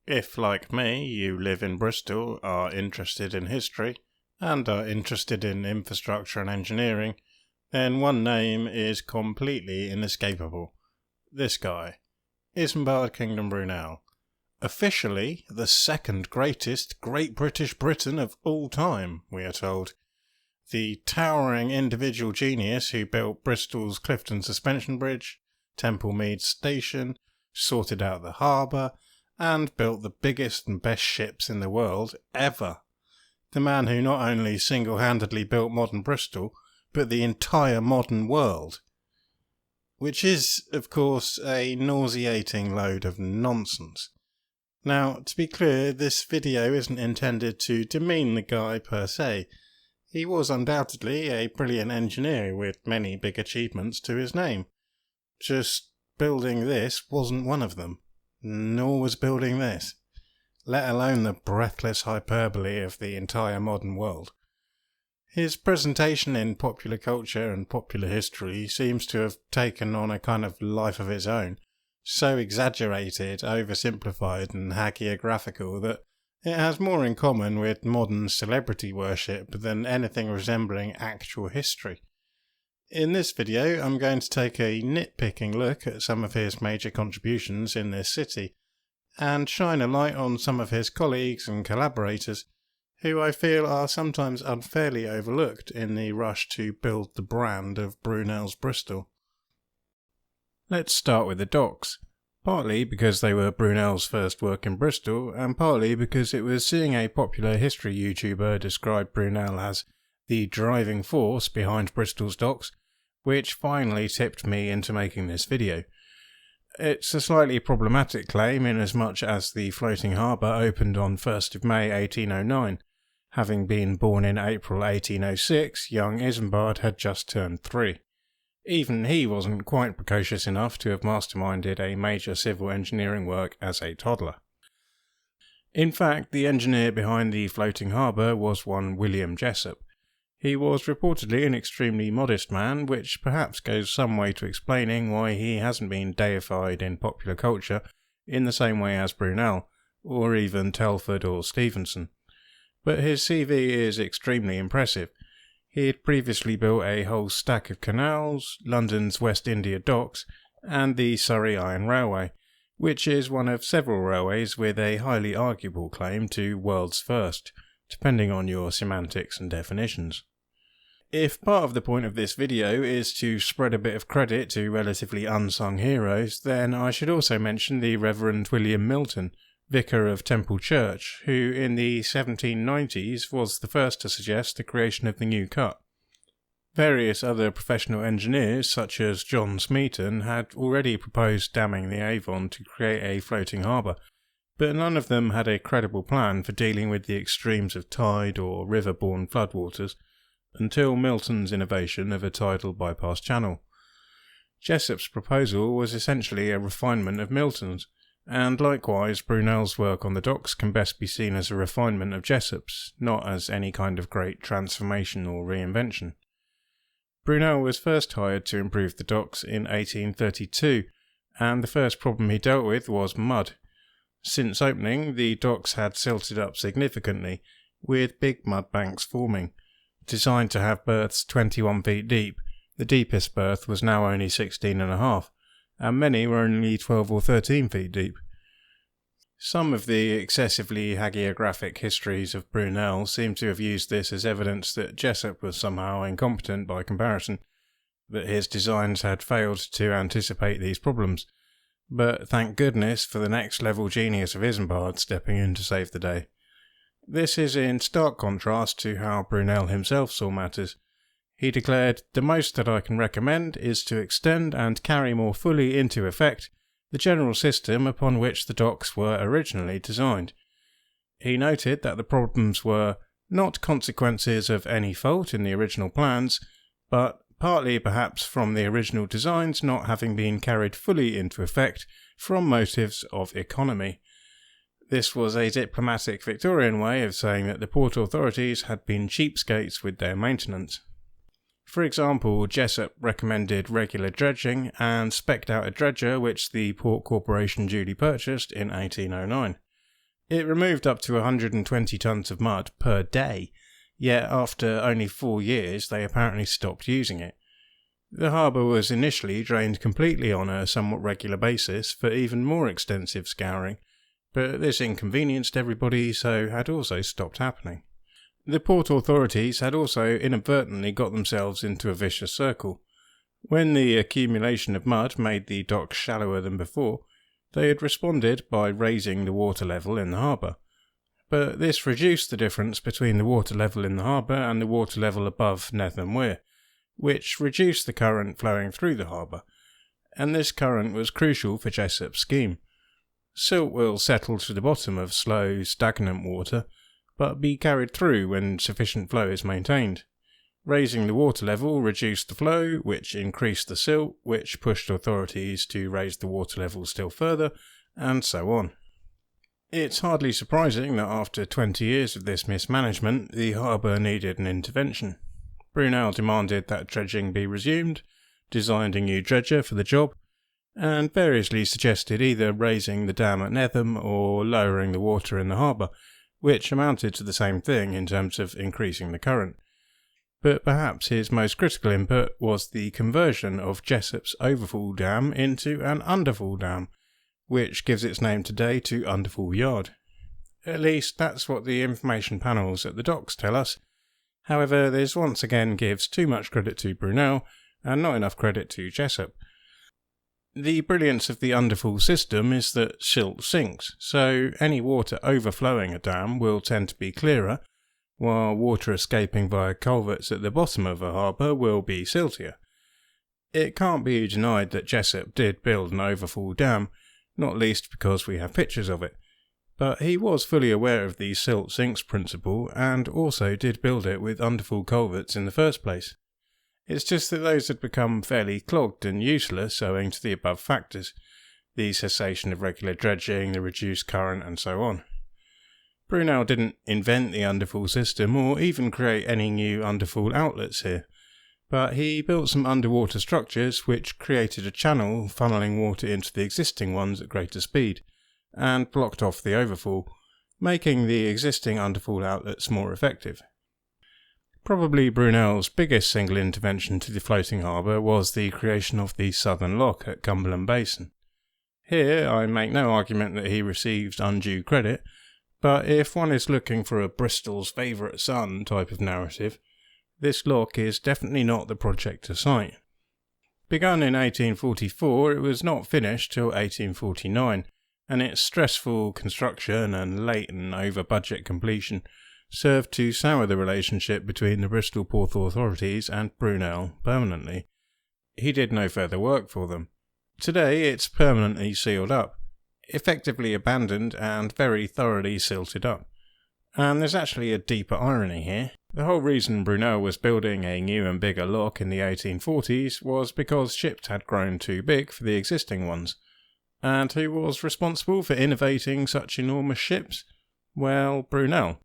If, like me, you live in Bristol, are interested in history, and are interested in infrastructure and engineering, then one name is completely inescapable. This guy, I.K.Brunel. Officially, the second greatest Great British Briton of all time, we are told. The towering individual genius who built Bristol's Clifton Suspension Bridge, Temple Meads station, sorted out the harbour, and built the biggest and best ships in the world ever. The man who not only single-handedly built modern Bristol, but the entire modern world. Which is, of course, a nauseating load of nonsense. Now, to be clear, this video isn't intended to demean the guy per se. He was undoubtedly a brilliant engineer with many big achievements to his name. Just building this wasn't one of them. Nor was building this, let alone the breathless hyperbole of the entire modern world. His presentation in popular culture and popular history seems to have taken on a kind of life of its own, so exaggerated, oversimplified and hagiographical that it has more in common with modern celebrity worship than anything resembling actual history. In this video, I'm going to take a nitpicking look at some of his major contributions in this city, and shine a light on some of his colleagues and collaborators, who I feel are sometimes unfairly overlooked in the rush to build the brand of Brunel's Bristol. Let's start with the docks, partly because they were Brunel's first work in Bristol, and partly because it was seeing a popular history YouTuber describe Brunel as the driving force behind Bristol's docks, which finally tipped me into making this video. It's a slightly problematic claim inasmuch as the floating harbour opened on 1st of May 1809. Having been born in April 1806, young Isambard had just turned 3. Even he wasn't quite precocious enough to have masterminded a major civil engineering work as a toddler. In fact, the engineer behind the floating harbour was one William Jessop. He was reportedly an extremely modest man, which perhaps goes some way to explaining why he hasn't been deified in popular culture in the same way as Brunel, or even Telford or Stevenson. But his CV is extremely impressive. He had previously built a whole stack of canals, London's West India Docks, and the Surrey Iron Railway, which is one of several railways with a highly arguable claim to world's first, depending on your semantics and definitions. If part of the point of this video is to spread a bit of credit to relatively unsung heroes, then I should also mention the Reverend William Milton, vicar of Temple Church, who in the 1790s was the first to suggest the creation of the new cut. Various other professional engineers, such as John Smeaton, had already proposed damming the Avon to create a floating harbour, but none of them had a credible plan for dealing with the extremes of tide or river-borne floodwaters, until Milton's innovation of a tidal bypass channel. Jessop's proposal was essentially a refinement of Milton's, and likewise Brunel's work on the docks can best be seen as a refinement of Jessop's, not as any kind of great transformation or reinvention. Brunel was first hired to improve the docks in 1832, and the first problem he dealt with was mud. Since opening, the docks had silted up significantly, with big mud banks forming. Designed to have berths 21 feet deep, the deepest berth was now only 16.5, and many were only 12 or 13 feet deep. Some of the excessively hagiographic histories of Brunel seem to have used this as evidence that Jessop was somehow incompetent by comparison, that his designs had failed to anticipate these problems, but thank goodness for the next level genius of Isambard stepping in to save the day. This is in stark contrast to how Brunel himself saw matters. He declared, "The most that I can recommend is to extend and carry more fully into effect the general system upon which the docks were originally designed." He noted that the problems were not consequences of any fault in the original plans, but partly perhaps from the original designs not having been carried fully into effect from motives of economy. This was a diplomatic Victorian way of saying that the port authorities had been cheapskates with their maintenance. For example, Jessop recommended regular dredging and spec'd out a dredger which the Port Corporation duly purchased in 1809. It removed up to 120 tonnes of mud per day, yet after only 4 years they apparently stopped using it. The harbour was initially drained completely on a somewhat regular basis for even more extensive scouring, but this inconvenienced everybody, so had also stopped happening. The port authorities had also inadvertently got themselves into a vicious circle. When the accumulation of mud made the docks shallower than before, they had responded by raising the water level in the harbour. But this reduced the difference between the water level in the harbour and the water level above Netham Weir, which reduced the current flowing through the harbour, and this current was crucial for Jessop's scheme. Silt will settle to the bottom of slow, stagnant water, but be carried through when sufficient flow is maintained. Raising the water level reduced the flow, which increased the silt, which pushed authorities to raise the water level still further, and so on. It's hardly surprising that after 20 years of this mismanagement, the harbour needed an intervention. Brunel demanded that dredging be resumed, designed a new dredger for the job, and variously suggested either raising the dam at Netham or lowering the water in the harbour, which amounted to the same thing in terms of increasing the current. But perhaps his most critical input was the conversion of Jessop's overfall dam into an underfall dam, which gives its name today to Underfall Yard. At least that's what the information panels at the docks tell us. However, this once again gives too much credit to Brunel and not enough credit to Jessop. The brilliance of the underfall system is that silt sinks, so any water overflowing a dam will tend to be clearer, while water escaping via culverts at the bottom of a harbour will be siltier. It can't be denied that Jessop did build an overfall dam, not least because we have pictures of it. But he was fully aware of the silt sinks principle and also did build it with underfall culverts in the first place. It's just that those had become fairly clogged and useless owing to the above factors, the cessation of regular dredging, the reduced current and so on. Brunel didn't invent the underfall system or even create any new underfall outlets here, but he built some underwater structures which created a channel funneling water into the existing ones at greater speed, and blocked off the overfall, making the existing underfall outlets more effective. Probably Brunel's biggest single intervention to the floating harbour was the creation of the Southern Lock at Cumberland Basin. Here I make no argument that he received undue credit, but if one is looking for a Bristol's favourite son type of narrative, this lock is definitely not the project to cite. Begun in 1844, it was not finished till 1849, and its stressful construction and late and over-budget completion served to sour the relationship between the Bristol Port authorities and Brunel permanently. He did no further work for them. Today it's permanently sealed up, effectively abandoned and very thoroughly silted up. And there's actually a deeper irony here. The whole reason Brunel was building a new and bigger lock in the 1840s was because ships had grown too big for the existing ones. And who was responsible for innovating such enormous ships? Well, Brunel.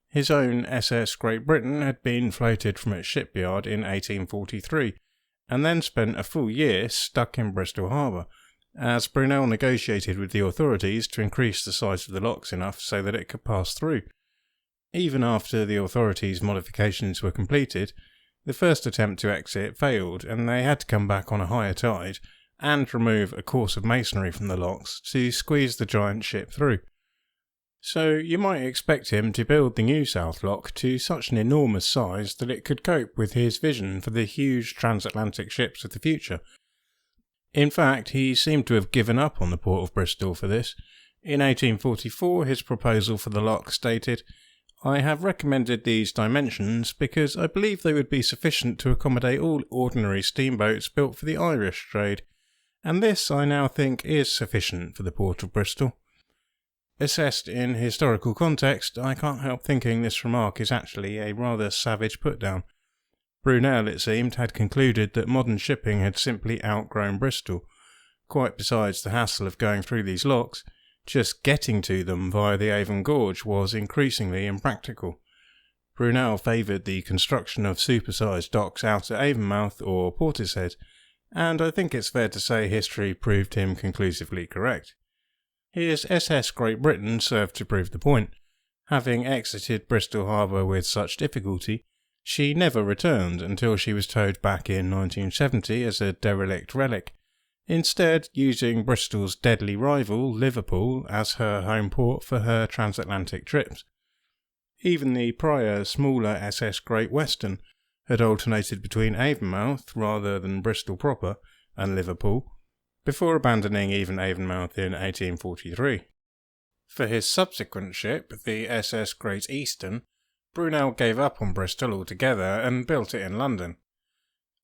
His own SS Great Britain had been floated from its shipyard in 1843, and then spent a full year stuck in Bristol Harbour, as Brunel negotiated with the authorities to increase the size of the locks enough so that it could pass through. Even after the authorities' modifications were completed, the first attempt to exit failed, and they had to come back on a higher tide and remove a course of masonry from the locks to squeeze the giant ship through. So you might expect him to build the new South Lock to such an enormous size that it could cope with his vision for the huge transatlantic ships of the future. In fact, he seemed to have given up on the Port of Bristol for this. In 1844, his proposal for the lock stated, "I have recommended these dimensions because I believe they would be sufficient to accommodate all ordinary steamboats built for the Irish trade, and this I now think is sufficient for the Port of Bristol." Assessed in historical context, I can't help thinking this remark is actually a rather savage put-down. Brunel, it seemed, had concluded that modern shipping had simply outgrown Bristol. Quite besides the hassle of going through these locks, just getting to them via the Avon Gorge was increasingly impractical. Brunel favoured the construction of supersized docks out at Avonmouth or Portishead, and I think it's fair to say history proved him conclusively correct. His SS Great Britain served to prove the point. Having exited Bristol harbour with such difficulty, she never returned until she was towed back in 1970 as a derelict relic, instead using Bristol's deadly rival, Liverpool, as her home port for her transatlantic trips. Even the prior, smaller SS Great Western had alternated between Avonmouth, rather than Bristol proper, and Liverpool, before abandoning even Avonmouth in 1843. For his subsequent ship, the SS Great Eastern, Brunel gave up on Bristol altogether and built it in London.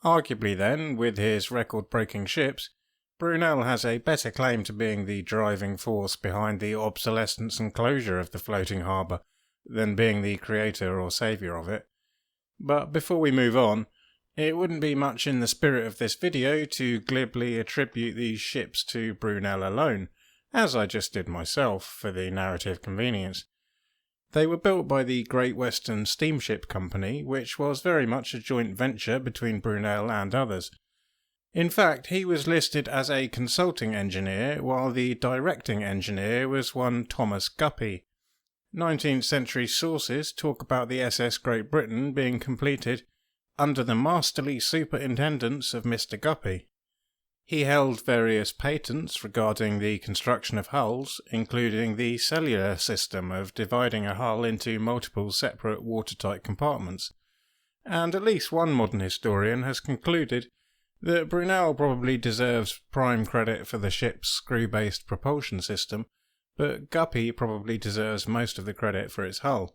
Arguably then, with his record-breaking ships, Brunel has a better claim to being the driving force behind the obsolescence and closure of the floating harbour than being the creator or saviour of it. But before we move on, it wouldn't be much in the spirit of this video to glibly attribute these ships to Brunel alone, as I just did myself for the narrative convenience. They were built by the Great Western Steamship Company, which was very much a joint venture between Brunel and others. In fact, he was listed as a consulting engineer, while the directing engineer was one Thomas Guppy. 19th century sources talk about the SS Great Britain being completed under the masterly superintendence of Mr. Guppy. He held various patents regarding the construction of hulls, including the cellular system of dividing a hull into multiple separate watertight compartments, and at least one modern historian has concluded that Brunel probably deserves prime credit for the ship's screw-based propulsion system, but Guppy probably deserves most of the credit for its hull.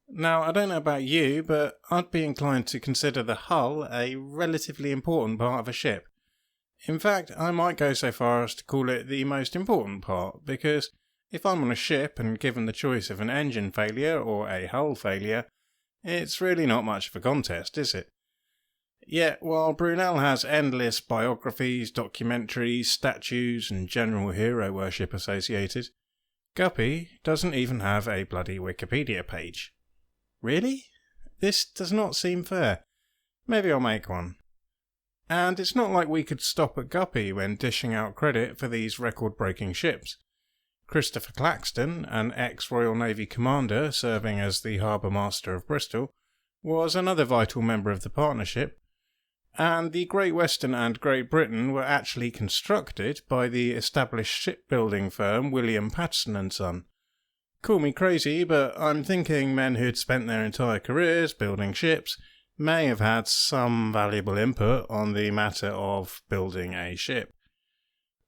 Now, I don't know about you, but I'd be inclined to consider the hull a relatively important part of a ship. In fact, I might go so far as to call it the most important part, because if I'm on a ship and given the choice of an engine failure or a hull failure, it's really not much of a contest, is it? Yet, while Brunel has endless biographies, documentaries, statues, and general hero worship associated, Guppy doesn't even have a bloody Wikipedia page. Really? This does not seem fair. Maybe I'll make one. And it's not like we could stop at Guppy when dishing out credit for these record-breaking ships. Christopher Claxton, an ex-Royal Navy commander serving as the harbour master of Bristol, was another vital member of the partnership, and the Great Western and Great Britain were actually constructed by the established shipbuilding firm William Patterson & Son. Call me crazy, but I'm thinking men who'd spent their entire careers building ships may have had some valuable input on the matter of building a ship.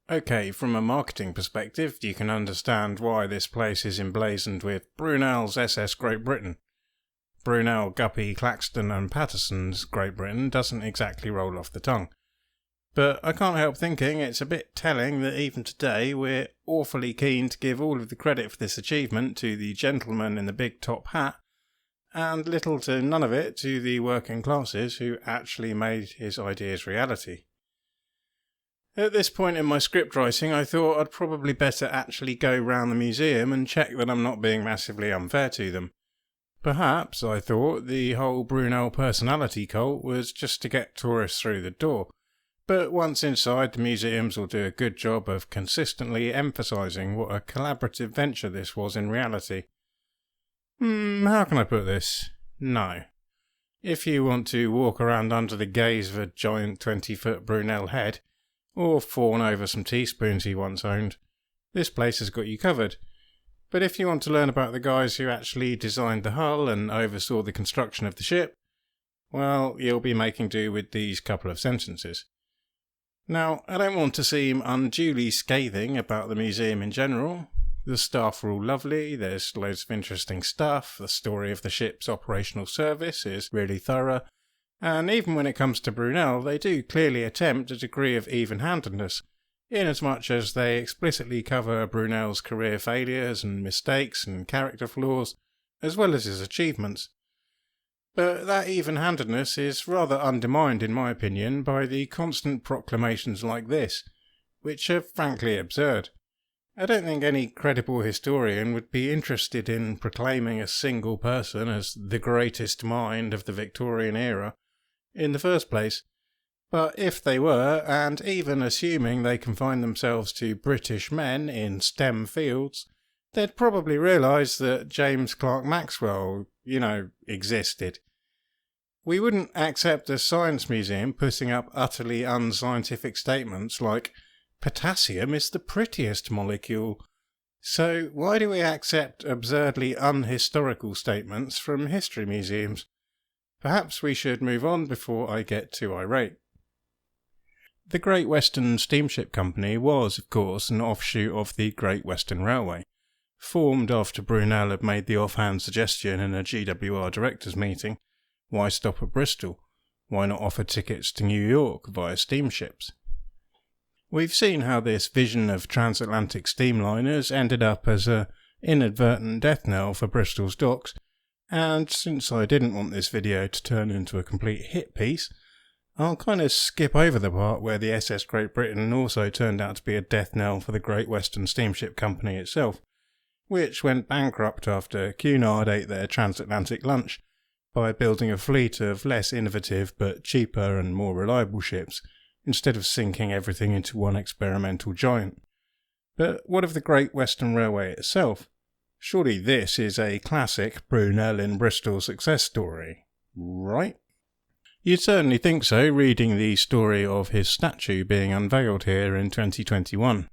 Okay, from a marketing perspective, you can understand why this place is emblazoned with Brunel's SS Great Britain. Brunel, Guppy, Claxton and Patterson's Great Britain doesn't exactly roll off the tongue. But I can't help thinking it's a bit telling that even today we're awfully keen to give all of the credit for this achievement to the gentleman in the big top hat, and little to none of it to the working classes who actually made his ideas reality. At this point in my script writing, I thought I'd probably better actually go round the museum and check that I'm not being massively unfair to them. Perhaps, I thought, the whole Brunel personality cult was just to get tourists through the door, but once inside, the museums will do a good job of consistently emphasising what a collaborative venture this was in reality. How can I put this? No. If you want to walk around under the gaze of a giant 20-foot Brunel head, or fawn over some teaspoons he once owned, this place has got you covered. But if you want to learn about the guys who actually designed the hull and oversaw the construction of the ship, well, you'll be making do with these couple of sentences. Now, I don't want to seem unduly scathing about the museum in general. The staff are all lovely, there's loads of interesting stuff, the story of the ship's operational service is really thorough, and even when it comes to Brunel, they do clearly attempt a degree of even-handedness, inasmuch as they explicitly cover Brunel's career failures and mistakes and character flaws, as well as his achievements. But that even-handedness is rather undermined, in my opinion, by the constant proclamations like this, which are frankly absurd. I don't think any credible historian would be interested in proclaiming a single person as the greatest mind of the Victorian era. In the first place, But if they were, and even assuming they confined themselves to British men in STEM fields, they'd probably realise that James Clerk Maxwell, existed. We wouldn't accept a science museum putting up utterly unscientific statements like, potassium is the prettiest molecule. So why do we accept absurdly unhistorical statements from history museums? Perhaps we should move on before I get too irate. The Great Western Steamship Company was, of course, an offshoot of the Great Western Railway, formed after Brunel had made the offhand suggestion in a GWR directors meeting, why stop at Bristol? Why not offer tickets to New York via steamships? We've seen how this vision of transatlantic steamliners ended up as an inadvertent death knell for Bristol's docks, and since I didn't want this video to turn into a complete hit piece, I'll kind of skip over the part where the SS Great Britain also turned out to be a death knell for the Great Western Steamship Company itself, which went bankrupt after Cunard ate their transatlantic lunch by building a fleet of less innovative but cheaper and more reliable ships, instead of sinking everything into one experimental giant. But what of the Great Western Railway itself? Surely this is a classic Brunel in Bristol success story, right? You'd certainly think so, reading the story of his statue being unveiled here in 2021.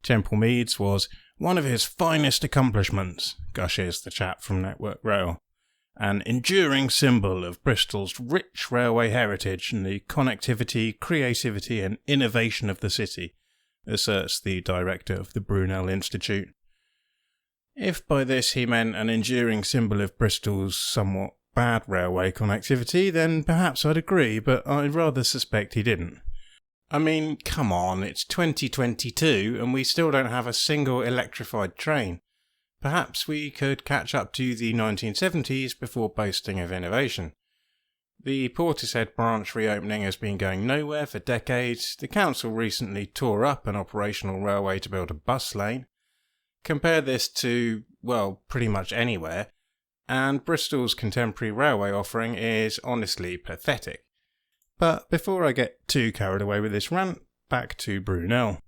Temple Meads was one of his finest accomplishments, gushes the chap from Network Rail. An enduring symbol of Bristol's rich railway heritage and the connectivity, creativity and innovation of the city, asserts the director of the Brunel Institute. If by this he meant an enduring symbol of Bristol's somewhat bad railway connectivity, then perhaps I'd agree, but I rather suspect he didn't. I mean, come on, it's 2022 and we still don't have a single electrified train. Perhaps we could catch up to the 1970s before boasting of innovation. The Portishead branch reopening has been going nowhere for decades. The council recently tore up an operational railway to build a bus lane. Compare this to, well, pretty much anywhere, and Bristol's contemporary railway offering is honestly pathetic. But before I get too carried away with this rant, back to Brunel.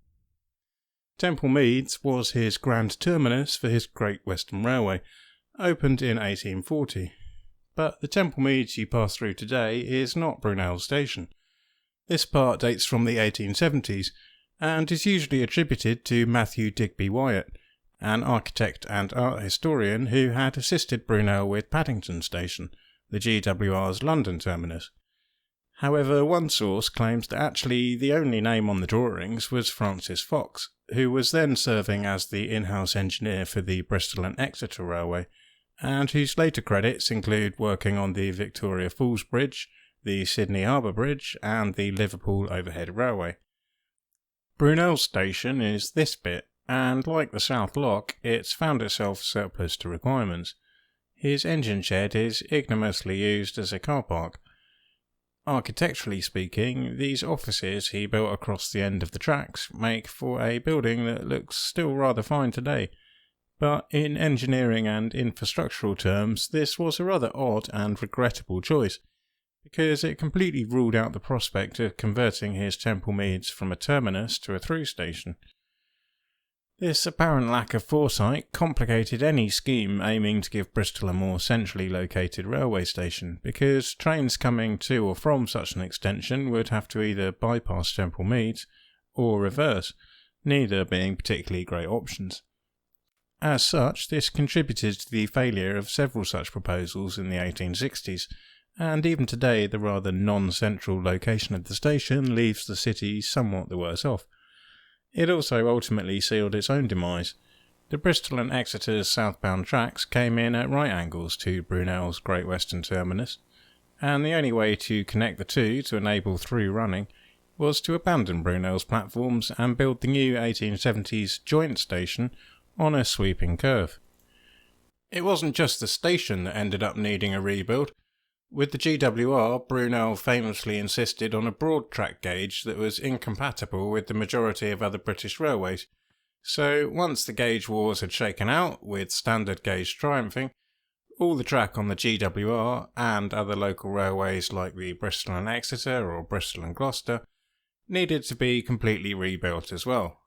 Temple Meads was his grand terminus for his Great Western Railway, opened in 1840. But the Temple Meads you pass through today is not Brunel Station. This part dates from the 1870s, and is usually attributed to Matthew Digby Wyatt, an architect and art historian who had assisted Brunel with Paddington Station, the GWR's London terminus. However, one source claims that actually the only name on the drawings was Francis Fox, who was then serving as the in-house engineer for the Bristol and Exeter Railway, and whose later credits include working on the Victoria Falls Bridge, the Sydney Harbour Bridge, and the Liverpool Overhead Railway. Brunel's station is this bit, and like the South Lock, it's found itself surplus to requirements. His engine shed is ignominiously used as a car park. Architecturally speaking, these offices he built across the end of the tracks make for a building that looks still rather fine today, but in engineering and infrastructural terms this was a rather odd and regrettable choice, because it completely ruled out the prospect of converting his Temple Meads from a terminus to a through station. This apparent lack of foresight complicated any scheme aiming to give Bristol a more centrally located railway station, because trains coming to or from such an extension would have to either bypass Temple Meads or reverse, neither being particularly great options. As such, this contributed to the failure of several such proposals in the 1860s, and even today the rather non-central location of the station leaves the city somewhat the worse off. It also ultimately sealed its own demise. The Bristol and Exeter's southbound tracks came in at right angles to Brunel's Great Western terminus, and the only way to connect the two to enable through running was to abandon Brunel's platforms and build the new 1870s joint station on a sweeping curve. It wasn't just the station that ended up needing a rebuild. With the GWR, Brunel famously insisted on a broad track gauge that was incompatible with the majority of other British railways, so once the gauge wars had shaken out, with standard gauge triumphing, All the track on the GWR and other local railways like the Bristol and Exeter or Bristol and Gloucester needed to be completely rebuilt as well.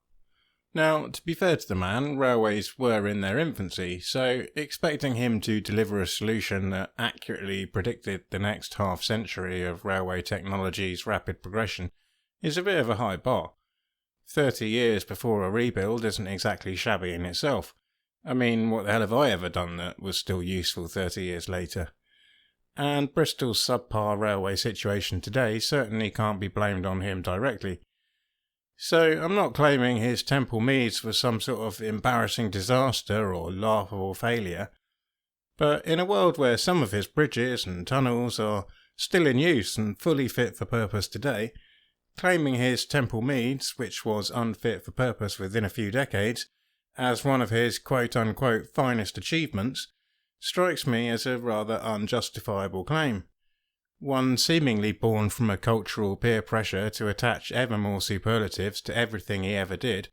Now, to be fair to the man, railways were in their infancy, so expecting him to deliver a solution that accurately predicted the next half-century of railway technology's rapid progression is a bit of a high bar. 30 years before a rebuild isn't exactly shabby in itself. I mean, what the hell have I ever done that was still useful 30 years later? And Bristol's subpar railway situation today certainly can't be blamed on him directly. So I'm not claiming his Temple Meads was some sort of embarrassing disaster or laughable failure, but in a world where some of his bridges and tunnels are still in use and fully fit for purpose today, claiming his Temple Meads, which was unfit for purpose within a few decades, as one of his quote-unquote finest achievements, strikes me as a rather unjustifiable claim. One seemingly born from a cultural peer pressure to attach ever more superlatives to everything he ever did,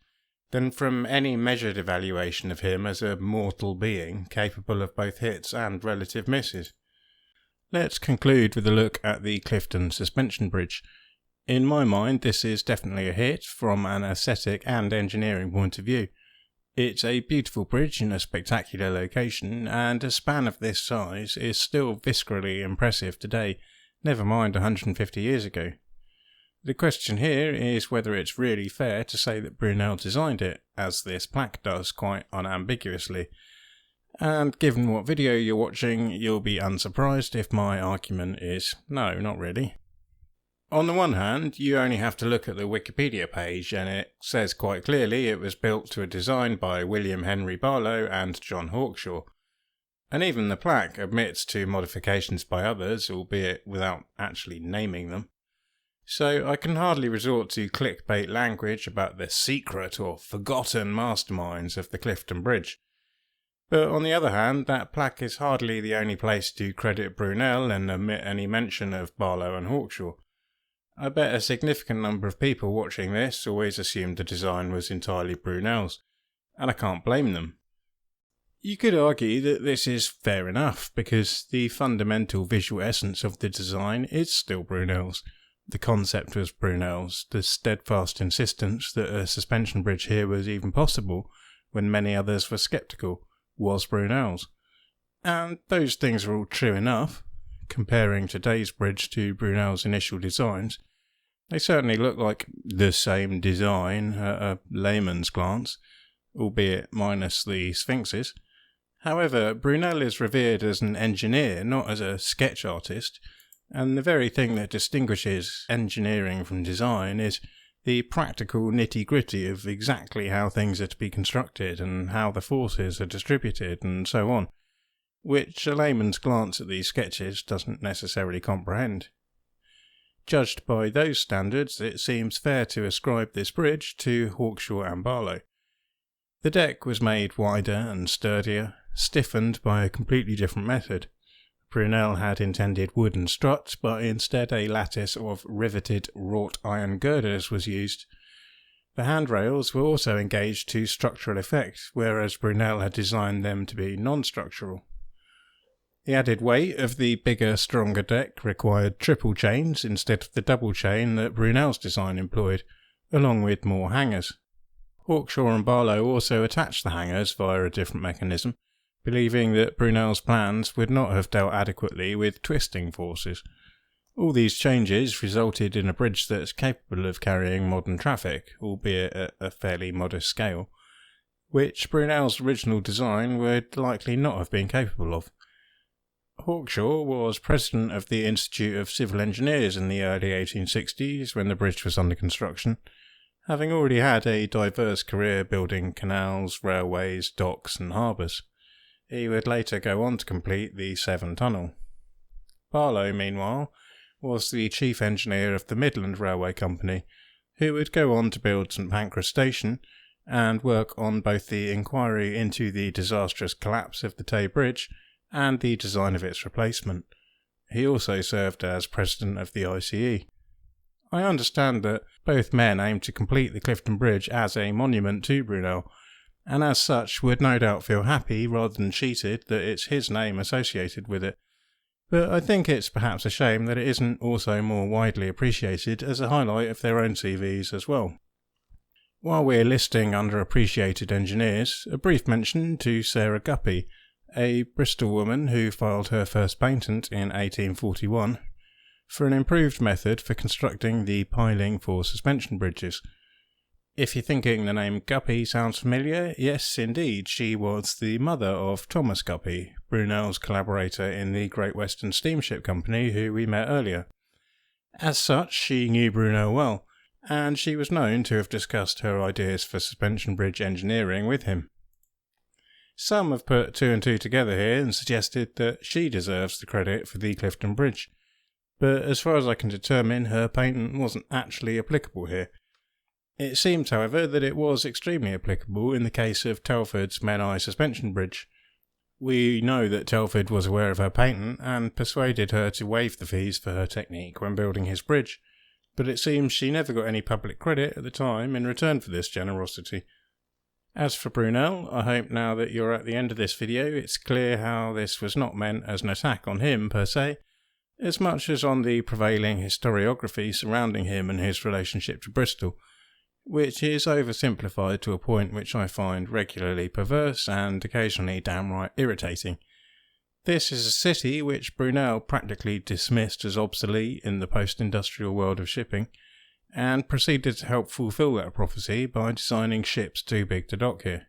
than from any measured evaluation of him as a mortal being capable of both hits and relative misses. Let's conclude with a look at the Clifton Suspension Bridge. In my mind, this is definitely a hit from an aesthetic and engineering point of view. It's a beautiful bridge in a spectacular location, and a span of this size is still viscerally impressive today, never mind 150 years ago. The question here is whether it's really fair to say that Brunel designed it, as this plaque does quite unambiguously. And given what video you're watching, you'll be unsurprised if my argument is no, not really. On the one hand, you only have to look at the Wikipedia page and it says quite clearly it was built to a design by William Henry Barlow and John Hawkshaw. And even the plaque admits to modifications by others, albeit without actually naming them. So I can hardly resort to clickbait language about the secret or forgotten masterminds of the Clifton Bridge. But on the other hand, that plaque is hardly the only place to credit Brunel and omit any mention of Barlow and Hawkshaw. I bet a significant number of people watching this always assumed the design was entirely Brunel's, and I can't blame them. You could argue that this is fair enough, because the fundamental visual essence of the design is still Brunel's. The concept was Brunel's, the steadfast insistence that a suspension bridge here was even possible, when many others were sceptical, was Brunel's. And those things are all true enough. Comparing today's bridge to Brunel's initial designs, they certainly look like the same design at a layman's glance, albeit minus the sphinxes. However, Brunel is revered as an engineer, not as a sketch artist, and the very thing that distinguishes engineering from design is the practical nitty-gritty of exactly how things are to be constructed and how the forces are distributed and so on, which a layman's glance at these sketches doesn't necessarily comprehend. Judged by those standards, it seems fair to ascribe this bridge to Hawkshaw and Barlow. The deck was made wider and sturdier, stiffened by a completely different method. Brunel had intended wooden struts, but instead a lattice of riveted wrought iron girders was used. The handrails were also engaged to structural effect, whereas Brunel had designed them to be non-structural. The added weight of the bigger, stronger deck required triple chains instead of the double chain that Brunel's design employed, along with more hangers. Hawkshaw and Barlow also attached the hangers via a different mechanism, believing that Brunel's plans would not have dealt adequately with twisting forces. All these changes resulted in a bridge that's capable of carrying modern traffic, albeit at a fairly modest scale, which Brunel's original design would likely not have been capable of. Hawkshaw was president of the Institute of Civil Engineers in the early 1860s when the bridge was under construction, having already had a diverse career building canals, railways, docks and harbours. He would later go on to complete the Severn Tunnel. Barlow, meanwhile, was the chief engineer of the Midland Railway Company, who would go on to build St Pancras Station and work on both the inquiry into the disastrous collapse of the Tay Bridge and the design of its replacement. He also served as president of the ICE. I understand that both men aimed to complete the Clifton Bridge as a monument to Brunel, and as such would no doubt feel happy rather than cheated that it's his name associated with it. But I think it's perhaps a shame that it isn't also more widely appreciated as a highlight of their own CVs as well. While we're listing underappreciated engineers, a brief mention to Sarah Guppy, a Bristol woman who filed her first patent in 1841 for an improved method for constructing the piling for suspension bridges. If you're thinking the name Guppy sounds familiar, yes indeed, she was the mother of Thomas Guppy, Brunel's collaborator in the Great Western Steamship Company who we met earlier. As such, she knew Brunel well, and she was known to have discussed her ideas for suspension bridge engineering with him. Some have put two and two together here and suggested that she deserves the credit for the Clifton Bridge, but as far as I can determine, her patent wasn't actually applicable here. It seems, however, that it was extremely applicable in the case of Telford's Menai Suspension Bridge. We know that Telford was aware of her patent and persuaded her to waive the fees for her technique when building his bridge, but it seems she never got any public credit at the time in return for this generosity. As for Brunel, I hope now that you're at the end of this video it's clear how this was not meant as an attack on him per se, as much as on the prevailing historiography surrounding him and his relationship to Bristol, which is oversimplified to a point which I find regularly perverse and occasionally downright irritating. This is a city which Brunel practically dismissed as obsolete in the post-industrial world of shipping, and proceeded to help fulfil that prophecy by designing ships too big to dock here.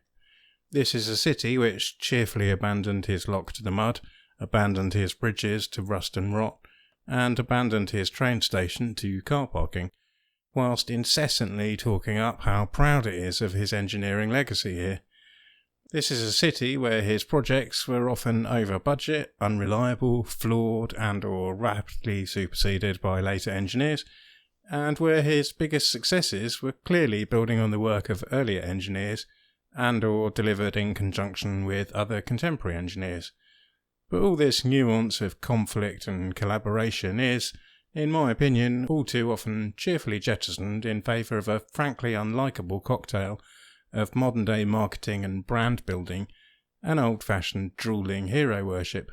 This is a city which cheerfully abandoned his lock to the mud, abandoned his bridges to rust and rot, and abandoned his train station to car parking, whilst incessantly talking up how proud it is of his engineering legacy here. This is a city where his projects were often over budget, unreliable, flawed and or rapidly superseded by later engineers, and where his biggest successes were clearly building on the work of earlier engineers and or delivered in conjunction with other contemporary engineers. But all this nuance of conflict and collaboration is, in my opinion, all too often cheerfully jettisoned in favour of a frankly unlikable cocktail of modern-day marketing and brand building and old-fashioned drooling hero worship.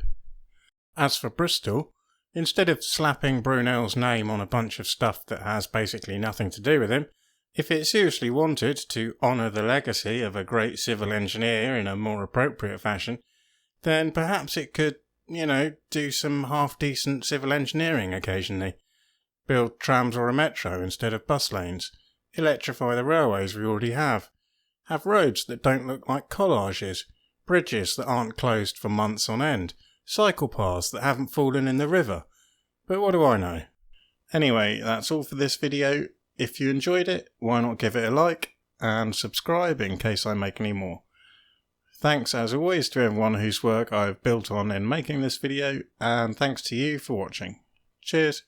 As for Bristol, instead of slapping Brunel's name on a bunch of stuff that has basically nothing to do with him, if it seriously wanted to honour the legacy of a great civil engineer in a more appropriate fashion, then perhaps it could, do some half-decent civil engineering occasionally. Build trams or a metro instead of bus lanes. Electrify the railways we already have. Have roads that don't look like collages. Bridges that aren't closed for months on end. Cycle paths that haven't fallen in the river. But what do I know? Anyway, that's all for this video. If you enjoyed it, why not give it a like and subscribe in case I make any more. Thanks as always to everyone whose work I've built on in making this video, and thanks to you for watching. Cheers.